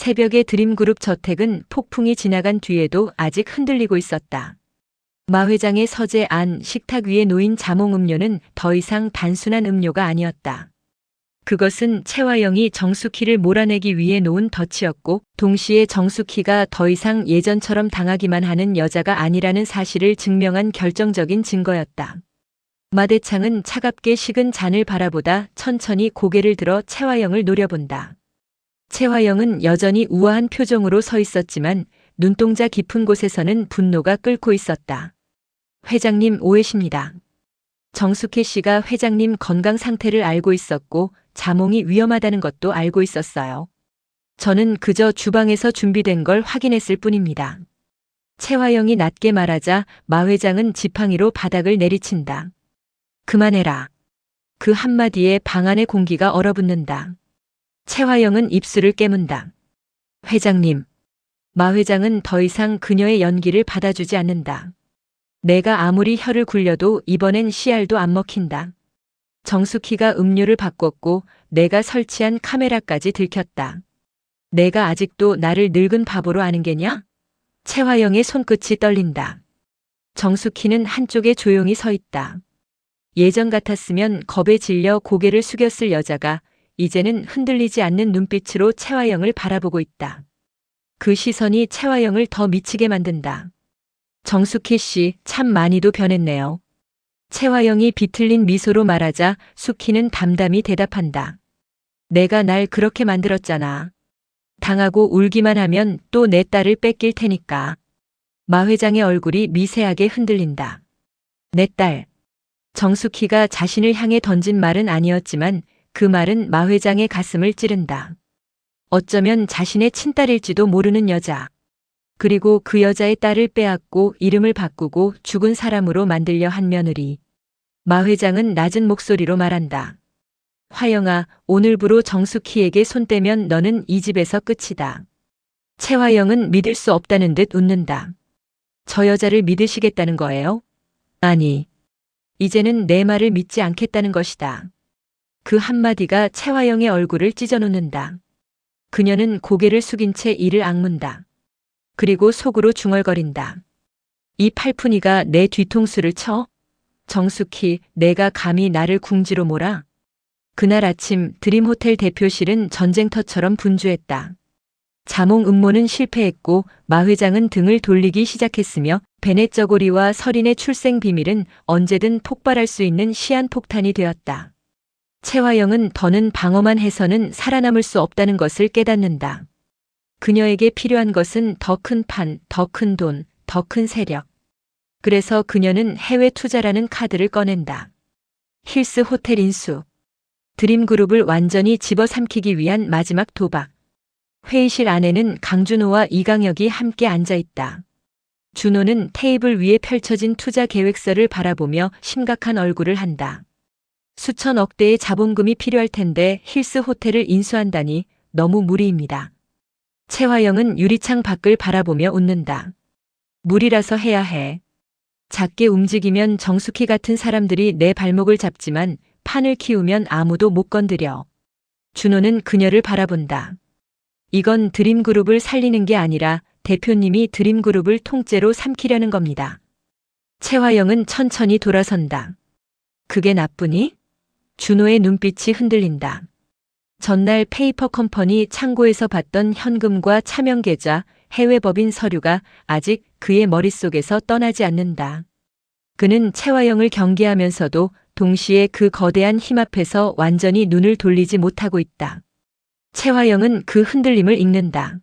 새벽의 드림그룹 저택은 폭풍이 지나간 뒤에도 아직 흔들리고 있었다. 마 회장의 서재 안 식탁 위에 놓인 자몽 음료는 더 이상 단순한 음료가 아니었다. 그것은 채화영이 정숙희를 몰아내기 위해 놓은 덫이었고, 동시에 정숙희가 더 이상 예전처럼 당하기만 하는 여자가 아니라는 사실을 증명한 결정적인 증거였다. 마대창은 차갑게 식은 잔을 바라보다 천천히 고개를 들어 채화영을 노려본다. 채화영은 여전히 우아한 표정으로 서 있었지만 눈동자 깊은 곳에서는 분노가 끓고 있었다. 회장님 오해십니다. 정숙희 씨가 회장님 건강 상태를 알고 있었고 자몽이 위험하다는 것도 알고 있었어요. 저는 그저 주방에서 준비된 걸 확인했을 뿐입니다. 채화영이 낮게 말하자 마 회장은 지팡이로 바닥을 내리친다. 그만해라. 그 한마디에 방 안의 공기가 얼어붙는다. 채화영은 입술을 깨문다. 회장님. 마 회장은 더 이상 그녀의 연기를 받아주지 않는다. 내가 아무리 혀를 굴려도 이번엔 씨알도 안 먹힌다. 정숙희가 음료를 바꿨고 내가 설치한 카메라까지 들켰다. 내가 아직도 나를 늙은 바보로 아는 게냐? 채화영의 손끝이 떨린다. 정숙희는 한쪽에 조용히 서 있다. 예전 같았으면 겁에 질려 고개를 숙였을 여자가 이제는 흔들리지 않는 눈빛으로 채화영을 바라보고 있다. 그 시선이 채화영을 더 미치게 만든다. 정숙희 씨 참 많이도 변했네요. 채화영이 비틀린 미소로 말하자 숙희는 담담히 대답한다. 내가 날 그렇게 만들었잖아. 당하고 울기만 하면 또 내 딸을 뺏길 테니까. 마 회장의 얼굴이 미세하게 흔들린다. 내 딸. 정숙희가 자신을 향해 던진 말은 아니었지만 그 말은 마 회장의 가슴을 찌른다. 어쩌면 자신의 친딸일지도 모르는 여자. 그리고 그 여자의 딸을 빼앗고 이름을 바꾸고 죽은 사람으로 만들려 한 며느리. 마 회장은 낮은 목소리로 말한다. 화영아, 오늘부로 정숙희에게 손 떼면 너는 이 집에서 끝이다. 채화영은 믿을 수 없다는 듯 웃는다. 저 여자를 믿으시겠다는 거예요? 아니. 이제는 내 말을 믿지 않겠다는 것이다. 그 한마디가 채화영의 얼굴을 찢어놓는다. 그녀는 고개를 숙인 채 이를 악문다. 그리고 속으로 중얼거린다. 이 팔푼이가 내 뒤통수를 쳐? 정숙희, 내가 감히 나를 궁지로 몰아? 그날 아침 드림호텔 대표실은 전쟁터처럼 분주했다. 자몽 음모는 실패했고 마 회장은 등을 돌리기 시작했으며 베넷 저고리와 설인의 출생 비밀은 언제든 폭발할 수 있는 시한폭탄이 되었다. 채화영은 더는 방어만 해서는 살아남을 수 없다는 것을 깨닫는다. 그녀에게 필요한 것은 더 큰 판, 더 큰 돈, 더 큰 세력. 그래서 그녀는 해외 투자라는 카드를 꺼낸다. 힐스 호텔 인수. 드림그룹을 완전히 집어삼키기 위한 마지막 도박. 회의실 안에는 강준호와 이강혁이 함께 앉아 있다. 준호는 테이블 위에 펼쳐진 투자 계획서를 바라보며 심각한 얼굴을 한다. 수천억 대의 자본금이 필요할 텐데 힐스 호텔을 인수한다니 너무 무리입니다. 채화영은 유리창 밖을 바라보며 웃는다. 무리라서 해야 해. 작게 움직이면 정숙희 같은 사람들이 내 발목을 잡지만 판을 키우면 아무도 못 건드려. 준호는 그녀를 바라본다. 이건 드림그룹을 살리는 게 아니라 대표님이 드림그룹을 통째로 삼키려는 겁니다. 채화영은 천천히 돌아선다. 그게 나쁘니? 준호의 눈빛이 흔들린다. 전날 페이퍼 컴퍼니 창고에서 봤던 현금과 차명 계좌, 해외 법인 서류가 아직 그의 머릿속에서 떠나지 않는다. 그는 채화영을 경계하면서도 동시에 그 거대한 힘 앞에서 완전히 눈을 돌리지 못하고 있다. 채화영은 그 흔들림을 읽는다.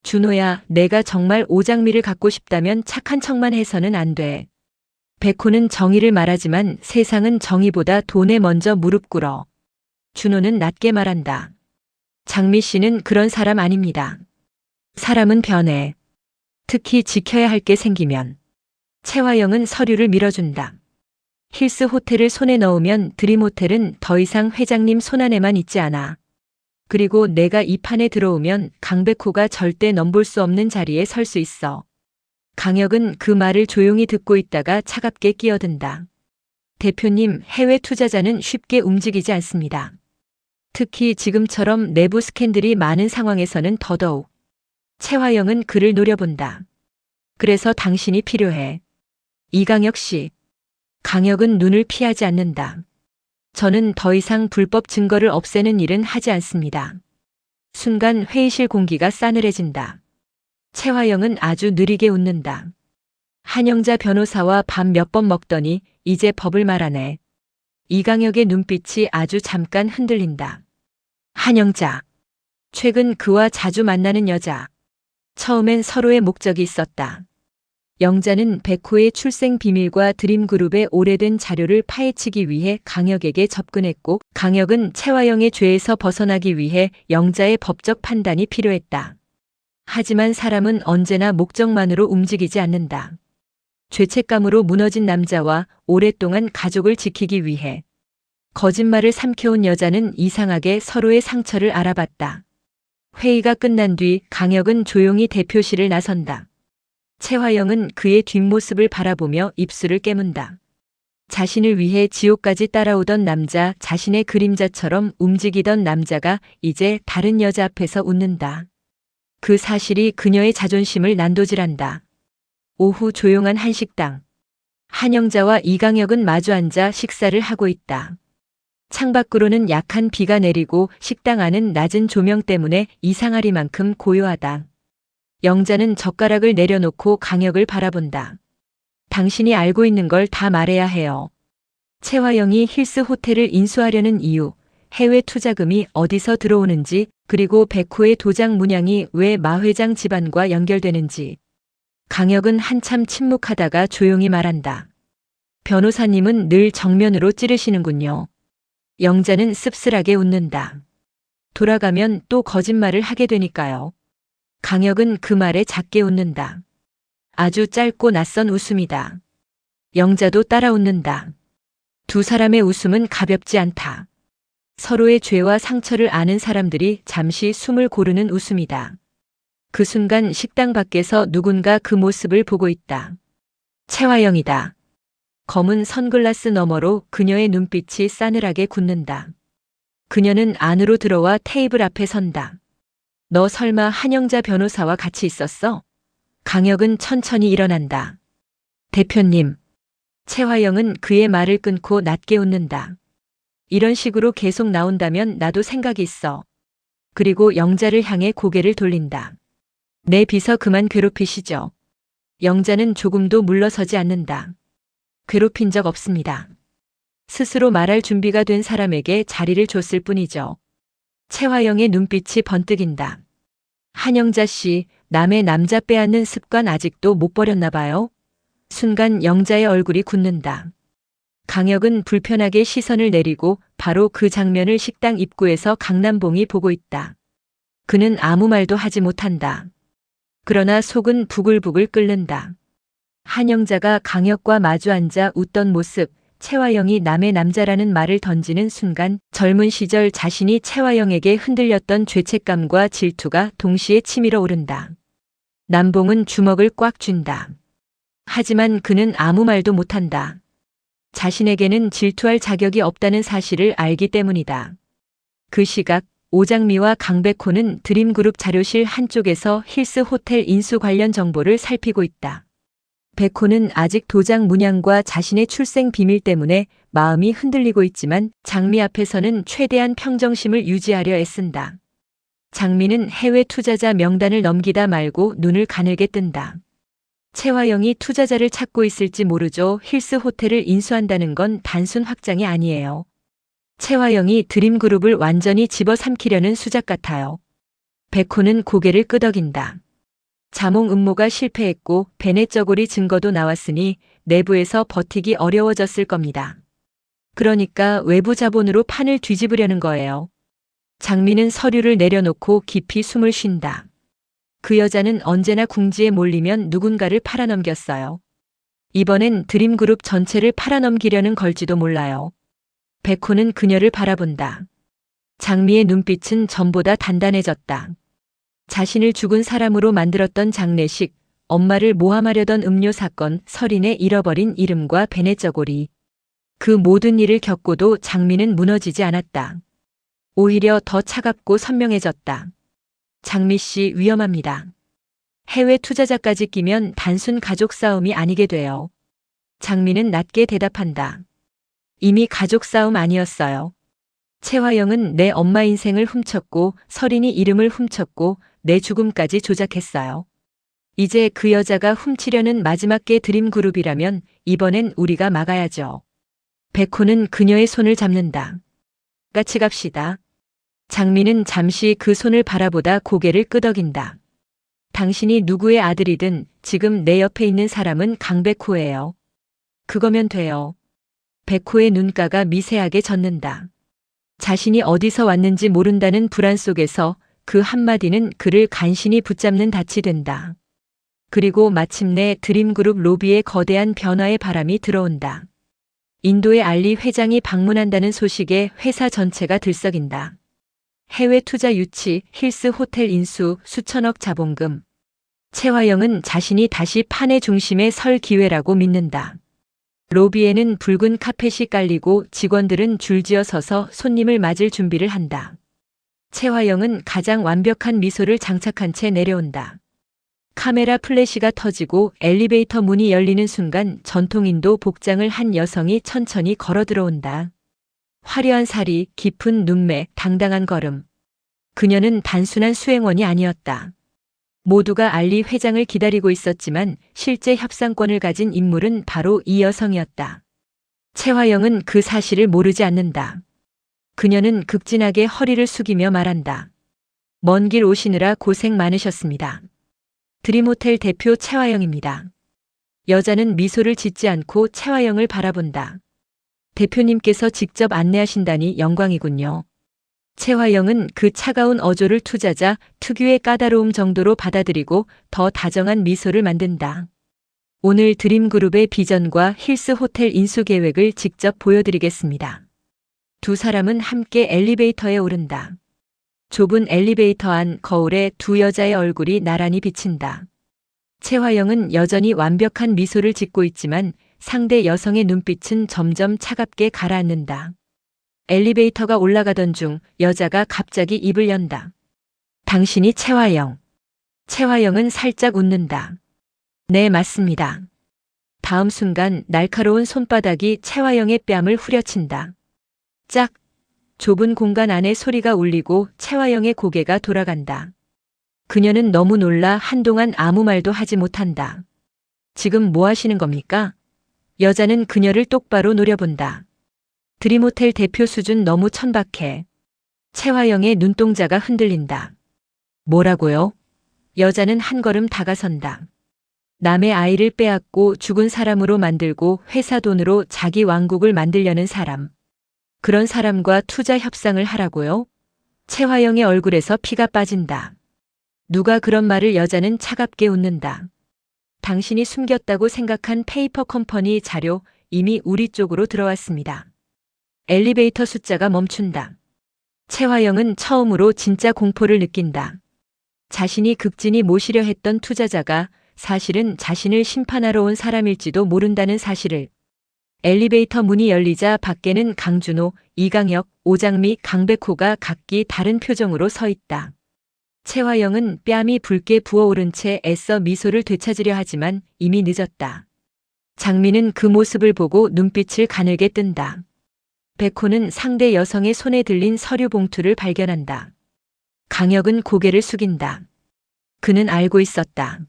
준호야, 내가 정말 오장미를 갖고 싶다면 착한 척만 해서는 안 돼. 백호는 정의를 말하지만 세상은 정의보다 돈에 먼저 무릎 꿇어. 준호는 낮게 말한다. 장미 씨는 그런 사람 아닙니다. 사람은 변해. 특히 지켜야 할 게 생기면. 채화영은 서류를 밀어준다. 힐스 호텔을 손에 넣으면 드림호텔은 더 이상 회장님 손안에만 있지 않아. 그리고 내가 이 판에 들어오면 강백호가 절대 넘볼 수 없는 자리에 설 수 있어. 강혁은 그 말을 조용히 듣고 있다가 차갑게 끼어든다. 대표님, 해외 투자자는 쉽게 움직이지 않습니다. 특히 지금처럼 내부 스캔들이 많은 상황에서는 더더욱. 최화영은 그를 노려본다. 그래서 당신이 필요해. 이강혁 씨. 강혁은 눈을 피하지 않는다. 저는 더 이상 불법 증거를 없애는 일은 하지 않습니다. 순간 회의실 공기가 싸늘해진다. 최화영은 아주 느리게 웃는다. 한영자 변호사와 밥 몇 번 먹더니 이제 법을 말하네. 이강혁의 눈빛이 아주 잠깐 흔들린다. 한영자. 최근 그와 자주 만나는 여자. 처음엔 서로의 목적이 있었다. 영자는 백호의 출생 비밀과 드림그룹의 오래된 자료를 파헤치기 위해 강혁에게 접근했고, 강혁은 최화영의 죄에서 벗어나기 위해 영자의 법적 판단이 필요했다. 하지만 사람은 언제나 목적만으로 움직이지 않는다. 죄책감으로 무너진 남자와 오랫동안 가족을 지키기 위해 거짓말을 삼켜온 여자는 이상하게 서로의 상처를 알아봤다. 회의가 끝난 뒤 강혁은 조용히 대표실을 나선다. 최화영은 그의 뒷모습을 바라보며 입술을 깨문다. 자신을 위해 지옥까지 따라오던 남자, 자신의 그림자처럼 움직이던 남자가 이제 다른 여자 앞에서 웃는다. 그 사실이 그녀의 자존심을 난도질한다. 오후 조용한 한식당. 한영자와 이강혁은 마주 앉아 식사를 하고 있다. 창밖으로는 약한 비가 내리고 식당 안은 낮은 조명 때문에 이상하리만큼 고요하다. 영자는 젓가락을 내려놓고 강혁을 바라본다. 당신이 알고 있는 걸 다 말해야 해요. 최화영이 힐스 호텔을 인수하려는 이유, 해외 투자금이 어디서 들어오는지, 그리고 백호의 도장 문양이 왜 마 회장 집안과 연결되는지. 강혁은 한참 침묵하다가 조용히 말한다. 변호사님은 늘 정면으로 찌르시는군요. 영자는 씁쓸하게 웃는다. 돌아가면 또 거짓말을 하게 되니까요. 강혁은 그 말에 작게 웃는다. 아주 짧고 낯선 웃음이다. 영자도 따라 웃는다. 두 사람의 웃음은 가볍지 않다. 서로의 죄와 상처를 아는 사람들이 잠시 숨을 고르는 웃음이다. 그 순간 식당 밖에서 누군가 그 모습을 보고 있다. 최화영이다. 검은 선글라스 너머로 그녀의 눈빛이 싸늘하게 굳는다. 그녀는 안으로 들어와 테이블 앞에 선다. 너 설마 한영자 변호사와 같이 있었어? 강혁은 천천히 일어난다. 대표님. 최화영은 그의 말을 끊고 낮게 웃는다. 이런 식으로 계속 나온다면 나도 생각이 있어. 그리고 영자를 향해 고개를 돌린다. 내 비서 그만 괴롭히시죠. 영자는 조금도 물러서지 않는다. 괴롭힌 적 없습니다. 스스로 말할 준비가 된 사람에게 자리를 줬을 뿐이죠. 최화영의 눈빛이 번뜩인다. 한영자 씨, 남의 남자 빼앗는 습관 아직도 못 버렸나 봐요. 순간 영자의 얼굴이 굳는다. 강혁은 불편하게 시선을 내리고 바로 그 장면을 식당 입구에서 강남봉이 보고 있다. 그는 아무 말도 하지 못한다. 그러나 속은 부글부글 끓는다. 한영자가 강혁과 마주 앉아 웃던 모습, 최화영이 남의 남자라는 말을 던지는 순간 젊은 시절 자신이 최화영에게 흔들렸던 죄책감과 질투가 동시에 치밀어 오른다. 남봉은 주먹을 꽉 쥔다. 하지만 그는 아무 말도 못한다. 자신에게는 질투할 자격이 없다는 사실을 알기 때문이다. 그 시각 오장미와 강백호는 드림그룹 자료실 한쪽에서 힐스 호텔 인수 관련 정보를 살피고 있다. 백호는 아직 도장 문양과 자신의 출생 비밀 때문에 마음이 흔들리고 있지만 장미 앞에서는 최대한 평정심을 유지하려 애쓴다. 장미는 해외 투자자 명단을 넘기다 말고 눈을 가늘게 뜬다. 최화영이 투자자를 찾고 있을지 모르죠. 힐스 호텔을 인수한다는 건 단순 확장이 아니에요. 최화영이 드림그룹을 완전히 집어삼키려는 수작 같아요. 백호는 고개를 끄덕인다. 자몽 음모가 실패했고 베넷 저고리 증거도 나왔으니 내부에서 버티기 어려워졌을 겁니다. 그러니까 외부 자본으로 판을 뒤집으려는 거예요. 장미는 서류를 내려놓고 깊이 숨을 쉰다. 그 여자는 언제나 궁지에 몰리면 누군가를 팔아넘겼어요. 이번엔 드림그룹 전체를 팔아넘기려는 걸지도 몰라요. 백호는 그녀를 바라본다. 장미의 눈빛은 전보다 단단해졌다. 자신을 죽은 사람으로 만들었던 장례식, 엄마를 모함하려던 음료 사건, 설인의 잃어버린 이름과 베넷 저고리. 그 모든 일을 겪고도 장미는 무너지지 않았다. 오히려 더 차갑고 선명해졌다. 장미 씨 위험합니다. 해외 투자자까지 끼면 단순 가족 싸움이 아니게 돼요. 장미는 낮게 대답한다. 이미 가족 싸움 아니었어요. 최화영은 내 엄마 인생을 훔쳤고 서린이 이름을 훔쳤고 내 죽음까지 조작했어요. 이제 그 여자가 훔치려는 마지막 개 드림그룹이라면 이번엔 우리가 막아야죠. 백호는 그녀의 손을 잡는다. 같이 갑시다. 장미는 잠시 그 손을 바라보다 고개를 끄덕인다. 당신이 누구의 아들이든 지금 내 옆에 있는 사람은 강백호예요. 그거면 돼요. 백호의 눈가가 미세하게 젖는다. 자신이 어디서 왔는지 모른다는 불안 속에서 그 한마디는 그를 간신히 붙잡는 닻이 된다. 그리고 마침내 드림그룹 로비에 거대한 변화의 바람이 들어온다. 인도의 알리 회장이 방문한다는 소식에 회사 전체가 들썩인다. 해외 투자 유치, 힐스 호텔 인수, 수천억 자본금. 최화영은 자신이 다시 판의 중심에 설 기회라고 믿는다. 로비에는 붉은 카펫이 깔리고 직원들은 줄지어 서서 손님을 맞을 준비를 한다. 최화영은 가장 완벽한 미소를 장착한 채 내려온다. 카메라 플래시가 터지고 엘리베이터 문이 열리는 순간 전통인도 복장을 한 여성이 천천히 걸어 들어온다. 화려한 살이, 깊은 눈매, 당당한 걸음. 그녀는 단순한 수행원이 아니었다. 모두가 알리 회장을 기다리고 있었지만 실제 협상권을 가진 인물은 바로 이 여성이었다. 최화영은 그 사실을 모르지 않는다. 그녀는 극진하게 허리를 숙이며 말한다. 먼 길 오시느라 고생 많으셨습니다. 드림호텔 대표 최화영입니다. 여자는 미소를 짓지 않고 최화영을 바라본다. 대표님께서 직접 안내하신다니 영광이군요. 최화영은 그 차가운 어조를 투자자 특유의 까다로움 정도로 받아들이고 더 다정한 미소를 만든다. 오늘 드림그룹의 비전과 힐스 호텔 인수 계획을 직접 보여드리겠습니다. 두 사람은 함께 엘리베이터에 오른다. 좁은 엘리베이터 안 거울에 두 여자의 얼굴이 나란히 비친다. 최화영은 여전히 완벽한 미소를 짓고 있지만 상대 여성의 눈빛은 점점 차갑게 가라앉는다. 엘리베이터가 올라가던 중 여자가 갑자기 입을 연다. 당신이 최화영. 최화영은 살짝 웃는다. 네, 맞습니다. 다음 순간 날카로운 손바닥이 최화영의 뺨을 후려친다. 짝! 좁은 공간 안에 소리가 울리고 최화영의 고개가 돌아간다. 그녀는 너무 놀라 한동안 아무 말도 하지 못한다. 지금 뭐 하시는 겁니까? 여자는 그녀를 똑바로 노려본다. 드림호텔 대표 수준 너무 천박해. 최화영의 눈동자가 흔들린다. 뭐라고요? 여자는 한 걸음 다가선다. 남의 아이를 빼앗고 죽은 사람으로 만들고 회사 돈으로 자기 왕국을 만들려는 사람. 그런 사람과 투자 협상을 하라고요? 최화영의 얼굴에서 피가 빠진다. 누가 그런 말을. 여자는 차갑게 웃는다. 당신이 숨겼다고 생각한 페이퍼 컴퍼니 자료 이미 우리 쪽으로 들어왔습니다. 엘리베이터 숫자가 멈춘다. 최화영은 처음으로 진짜 공포를 느낀다. 자신이 극진히 모시려 했던 투자자가 사실은 자신을 심판하러 온 사람일지도 모른다는 사실을. 엘리베이터 문이 열리자 밖에는 강준호, 이강혁, 오장미, 강백호가 각기 다른 표정으로 서 있다. 최화영은 뺨이 붉게 부어오른 채 애써 미소를 되찾으려 하지만 이미 늦었다. 장미는 그 모습을 보고 눈빛을 가늘게 뜬다. 백호는 상대 여성의 손에 들린 서류 봉투를 발견한다. 강혁은 고개를 숙인다. 그는 알고 있었다.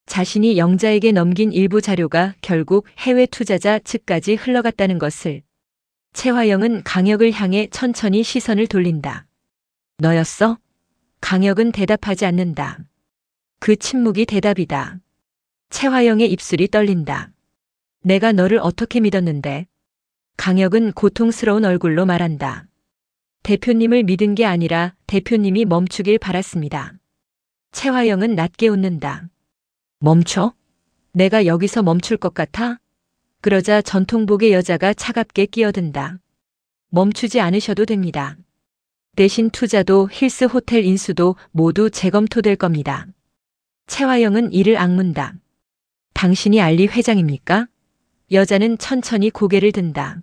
자신이 영자에게 넘긴 일부 자료가 결국 해외 투자자 측까지 흘러갔다는 것을. 최화영은 강혁을 향해 천천히 시선을 돌린다. 너였어? 강혁은 대답하지 않는다. 그 침묵이 대답이다. 최화영의 입술이 떨린다. 내가 너를 어떻게 믿었는데? 강혁은 고통스러운 얼굴로 말한다. 대표님을 믿은 게 아니라 대표님이 멈추길 바랐습니다. 최화영은 낮게 웃는다. 멈춰? 내가 여기서 멈출 것 같아? 그러자 전통복의 여자가 차갑게 끼어든다. 멈추지 않으셔도 됩니다. 대신 투자도 힐스 호텔 인수도 모두 재검토될 겁니다. 최화영은 이를 악문다. 당신이 알리 회장입니까? 여자는 천천히 고개를 든다.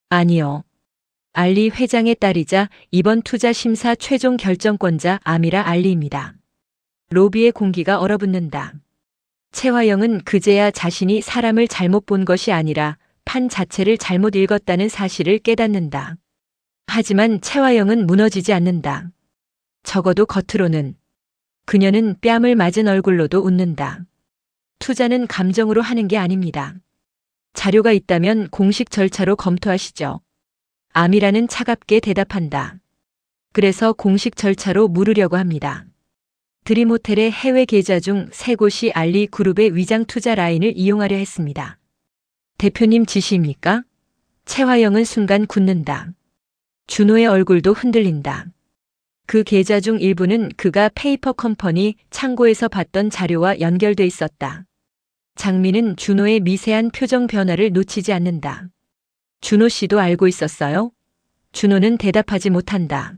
아니요. 알리 회장의 딸이자 이번 투자 심사 최종 결정권자 아미라 알리입니다. 로비의 공기가 얼어붙는다. 최화영은 그제야 자신이 사람을 잘못 본 것이 아니라 판 자체를 잘못 읽었다는 사실을 깨닫는다. 하지만 최화영은 무너지지 않는다. 적어도 겉으로는. 그녀는 뺨을 맞은 얼굴로도 웃는다. 투자는 감정으로 하는 게 아닙니다. 자료가 있다면 공식 절차로 검토하시죠. 아미라는 차갑게 대답한다. 그래서 공식 절차로 물으려고 합니다. 드림호텔의 해외 계좌 중 3곳이 알리 그룹의 위장 투자 라인을 이용하려 했습니다. 대표님 지시입니까? 최화영은 순간 굳는다. 준호의 얼굴도 흔들린다. 그 계좌 중 일부는 그가 페이퍼 컴퍼니 창고에서 봤던 자료와 연결돼 있었다. 장미는 준호의 미세한 표정 변화를 놓치지 않는다. 준호 씨도 알고 있었어요? 준호는 대답하지 못한다.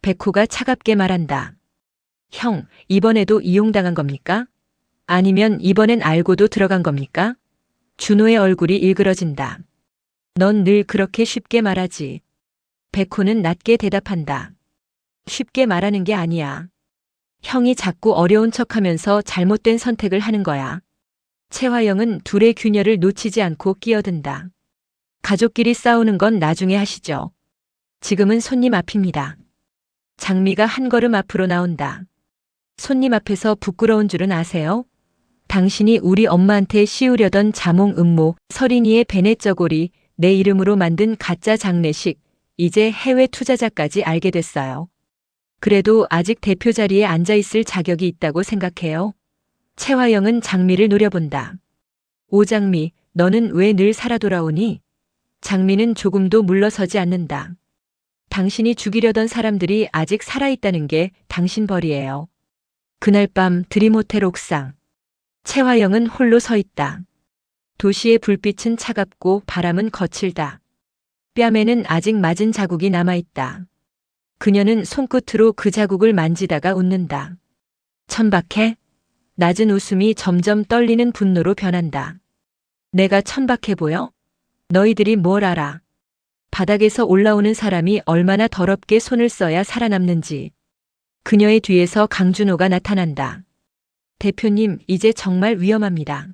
백호가 차갑게 말한다. 형, 이번에도 이용당한 겁니까? 아니면 이번엔 알고도 들어간 겁니까? 준호의 얼굴이 일그러진다. 넌 늘 그렇게 쉽게 말하지. 백호는 낮게 대답한다. 쉽게 말하는 게 아니야. 형이 자꾸 어려운 척하면서 잘못된 선택을 하는 거야. 최화영은 둘의 균열을 놓치지 않고 끼어든다. 가족끼리 싸우는 건 나중에 하시죠. 지금은 손님 앞입니다. 장미가 한 걸음 앞으로 나온다. 손님 앞에서 부끄러운 줄은 아세요? 당신이 우리 엄마한테 씌우려던 자몽 음모, 서린이의 베네 쩌고리, 내 이름으로 만든 가짜 장례식, 이제 해외 투자자까지 알게 됐어요. 그래도 아직 대표 자리에 앉아있을 자격이 있다고 생각해요. 최화영은 장미를 노려본다. 오장미, 너는 왜 늘 살아 돌아오니? 장미는 조금도 물러서지 않는다. 당신이 죽이려던 사람들이 아직 살아있다는 게 당신 벌이에요. 그날 밤 드림호텔 옥상. 최화영은 홀로 서 있다. 도시의 불빛은 차갑고 바람은 거칠다. 뺨에는 아직 맞은 자국이 남아있다. 그녀는 손끝으로 그 자국을 만지다가 웃는다. 천박해? 낮은 웃음이 점점 떨리는 분노로 변한다. 내가 천박해 보여? 너희들이 뭘 알아? 바닥에서 올라오는 사람이 얼마나 더럽게 손을 써야 살아남는지. 그녀의 뒤에서 강준호가 나타난다. 대표님, 이제 정말 위험합니다.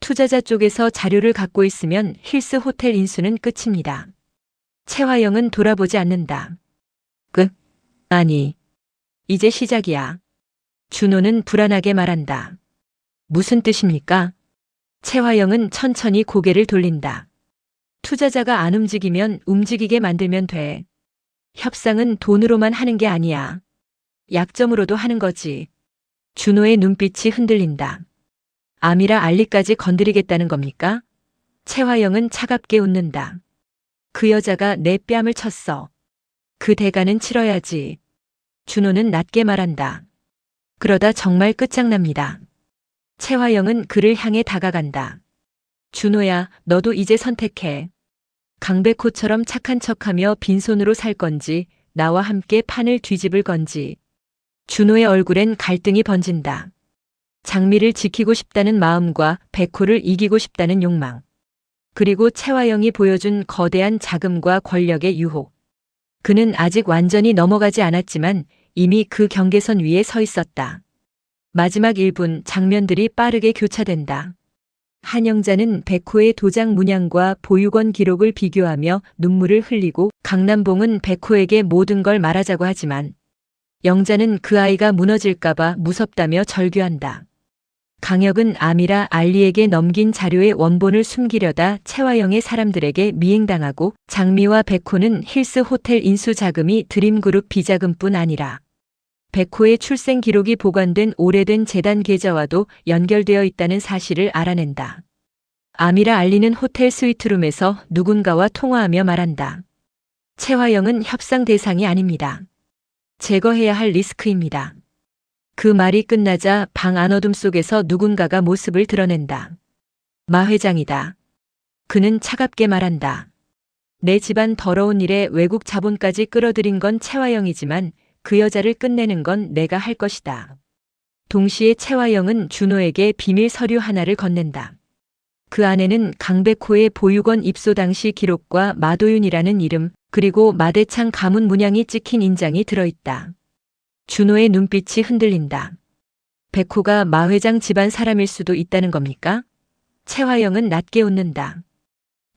투자자 쪽에서 자료를 갖고 있으면 힐스 호텔 인수는 끝입니다. 최화영은 돌아보지 않는다. 끝? 아니, 이제 시작이야. 준호는 불안하게 말한다. 무슨 뜻입니까? 최화영은 천천히 고개를 돌린다. 투자자가 안 움직이면 움직이게 만들면 돼. 협상은 돈으로만 하는 게 아니야. 약점으로도 하는 거지. 준호의 눈빛이 흔들린다. 아미라 알리까지 건드리겠다는 겁니까? 최화영은 차갑게 웃는다. 그 여자가 내 뺨을 쳤어. 그 대가는 치러야지. 준호는 낮게 말한다. 그러다 정말 끝장납니다. 최화영은 그를 향해 다가간다. 준호야, 너도 이제 선택해. 강백호처럼 착한 척하며 빈손으로 살 건지, 나와 함께 판을 뒤집을 건지. 준호의 얼굴엔 갈등이 번진다. 장미를 지키고 싶다는 마음과 백호를 이기고 싶다는 욕망. 그리고 최화영이 보여준 거대한 자금과 권력의 유혹. 그는 아직 완전히 넘어가지 않았지만 이미 그 경계선 위에 서 있었다. 마지막 1분 장면들이 빠르게 교차된다. 한영자는 백호의 도장 문양과 보육원 기록을 비교하며 눈물을 흘리고 강남봉은 백호에게 모든 걸 말하자고 하지만 영자는 그 아이가 무너질까봐 무섭다며 절규한다. 강혁은 아미라 알리에게 넘긴 자료의 원본을 숨기려다 최화영의 사람들에게 미행당하고 장미와 백호는 힐스 호텔 인수 자금이 드림그룹 비자금뿐 아니라 백호의 출생 기록이 보관된 오래된 재단 계좌와도 연결되어 있다는 사실을 알아낸다. 아미라 알리는 호텔 스위트룸에서 누군가와 통화하며 말한다. 최화영은 협상 대상이 아닙니다. 제거해야 할 리스크입니다. 그 말이 끝나자 방 안어둠 속에서 누군가가 모습을 드러낸다. 마 회장이다. 그는 차갑게 말한다. 내 집안 더러운 일에 외국 자본까지 끌어들인 건 최화영이지만 그 여자를 끝내는 건 내가 할 것이다. 동시에 최화영은 준호에게 비밀 서류 하나를 건넨다. 그 안에는 강백호의 보육원 입소 당시 기록과 마도윤이라는 이름, 그리고 마대창 가문 문양이 찍힌 인장이 들어있다. 준호의 눈빛이 흔들린다. 백호가 마 회장 집안 사람일 수도 있다는 겁니까? 최화영은 낮게 웃는다.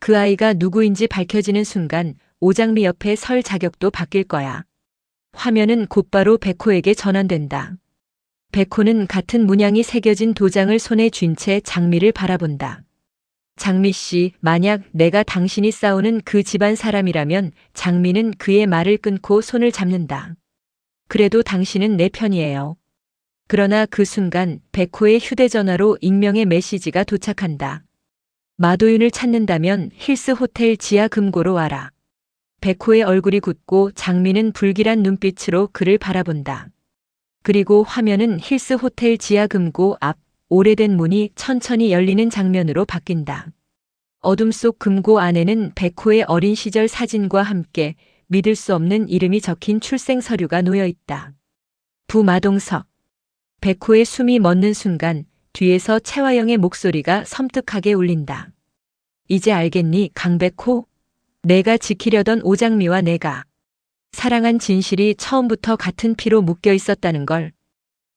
그 아이가 누구인지 밝혀지는 순간 오장미 옆에 설 자격도 바뀔 거야. 화면은 곧바로 백호에게 전환된다. 백호는 같은 문양이 새겨진 도장을 손에 쥔 채 장미를 바라본다. 장미 씨, 만약 내가 당신이 싸우는 그 집안 사람이라면 장미는 그의 말을 끊고 손을 잡는다. 그래도 당신은 내 편이에요. 그러나 그 순간 백호의 휴대전화로 익명의 메시지가 도착한다. 마도윤을 찾는다면 힐스 호텔 지하 금고로 와라. 백호의 얼굴이 굳고 장미는 불길한 눈빛으로 그를 바라본다. 그리고 화면은 힐스 호텔 지하 금고 앞 오래된 문이 천천히 열리는 장면으로 바뀐다. 어둠 속 금고 안에는 백호의 어린 시절 사진과 함께 믿을 수 없는 이름이 적힌 출생 서류가 놓여 있다. 부마동석. 백호의 숨이 멎는 순간 뒤에서 최화영의 목소리가 섬뜩하게 울린다. 이제 알겠니, 강백호? 내가 지키려던 오장미와 내가 사랑한 진실이 처음부터 같은 피로 묶여 있었다는 걸.